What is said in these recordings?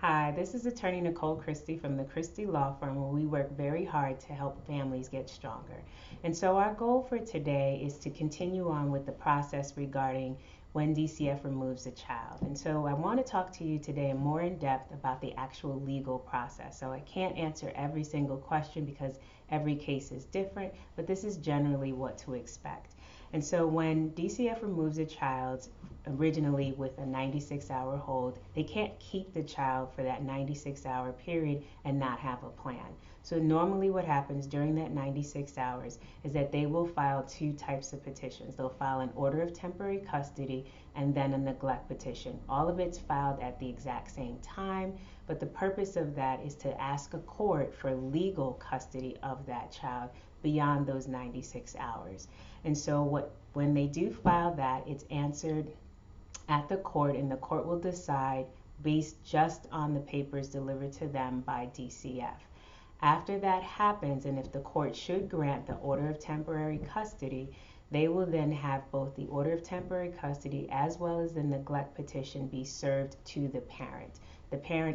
Hi, this is attorney Nicole Christie from the Christie Law Firm, where we work very hard to help families get stronger. And so our goal for today is to continue on with the process regarding when DCF removes a child. And so I want to talk to you today more in depth about the actual legal process. So I can't answer every single question because every case is different, but this is generally what to expect. And so when DCF removes a child, originally with a 96-hour hold, they can't keep the child for that 96-hour period and not have a plan. So normally what happens during that 96 hours is that they will file two types of petitions. They'll file an order of temporary custody and then a neglect petition. All of it's filed at the exact same time, but the purpose of that is to ask a court for legal custody of that child beyond those 96 hours. And so when they do file that, it's answered at the court, and the court will decide based just on the papers delivered to them by DCF. After that happens, and if the court should grant the order of temporary custody, they will then have both the order of temporary custody as well as the neglect petition be served to the parent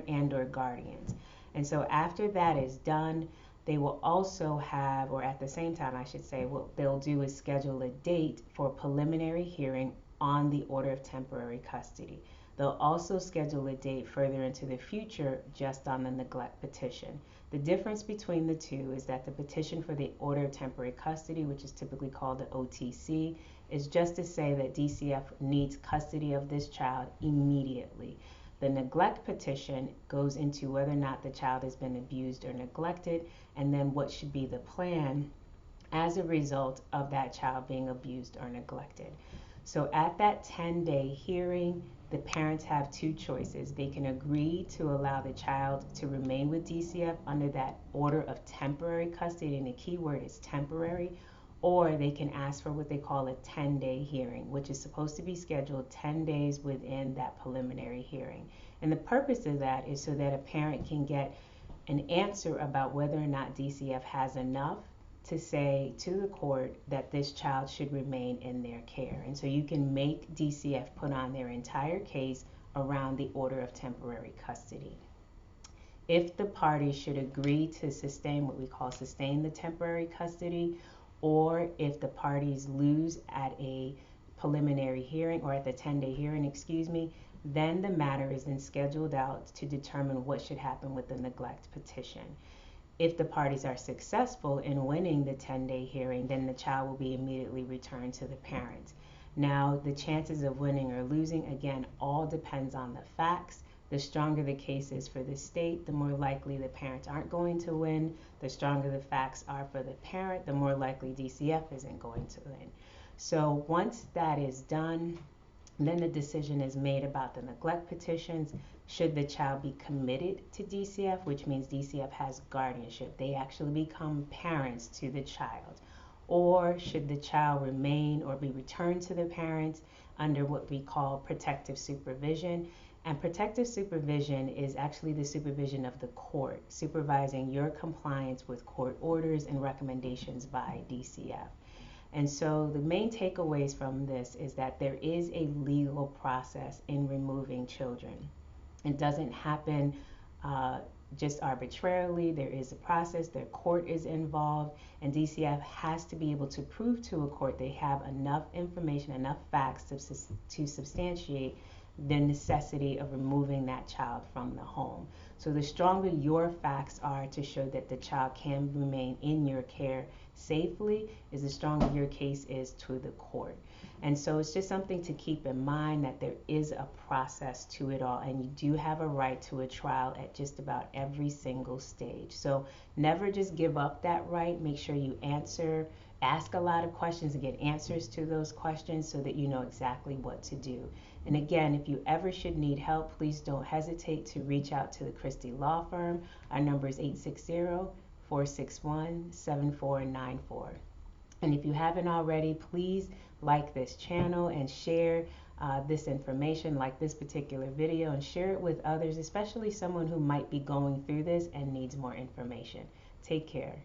and or guardians. And so after that is done, they will also have, or at the same time I should say, what they'll do is schedule a date for a preliminary hearing on the order of temporary custody. They'll also schedule a date further into the future just on the neglect petition. The difference between the two is that the petition for the order of temporary custody, which is typically called the OTC, is just to say that DCF needs custody of this child immediately. The neglect petition goes into whether or not the child has been abused or neglected, and then what should be the plan as a result of that child being abused or neglected. So at that 10-day hearing, the parents have two choices. They can agree to allow the child to remain with DCF under that order of temporary custody, and the key word is temporary, or they can ask for what they call a 10-day hearing, which is supposed to be scheduled 10 days within that preliminary hearing. And the purpose of that is so that a parent can get an answer about whether or not DCF has enough to say to the court that this child should remain in their care. And so you can make DCF put on their entire case around the order of temporary custody. If the parties should agree to sustain what we call sustain the temporary custody, or if the parties lose at a preliminary hearing or at the 10-day hearing, then the matter is then scheduled out to determine what should happen with the neglect petition. If the parties are successful in winning the 10-day hearing, then the child will be immediately returned to the parent. Now, the chances of winning or losing, again, all depends on the facts. The stronger the case is for the state, the more likely the parents aren't going to win. The stronger the facts are for the parent, the more likely DCF isn't going to win. So once that is done, then the decision is made about the neglect petitions. Should the child be committed to DCF, which means DCF has guardianship, they actually become parents to the child. Or should the child remain or be returned to the parents under what we call protective supervision. And protective supervision is actually the supervision of the court, supervising your compliance with court orders and recommendations by DCF. And so the main takeaways from this is that there is a legal process in removing children. It doesn't happen just arbitrarily. There is a process, their court is involved, and DCF has to be able to prove to a court they have enough information, enough facts to substantiate the necessity of removing that child from the home. So the stronger your facts are to show that the child can remain in your care safely, is the stronger your case is to the court. And so it's just something to keep in mind that there is a process to it all, and you do have a right to a trial at just about every single stage. So never just give up that right. Make sure you ask a lot of questions and get answers to those questions so that you know exactly what to do. And again, if you ever should need help, please don't hesitate to reach out to the Christie Law Firm. Our number is 860-461-7494. And if you haven't already, please like this channel and share this information, like this particular video, and share it with others, especially someone who might be going through this and needs more information. Take care.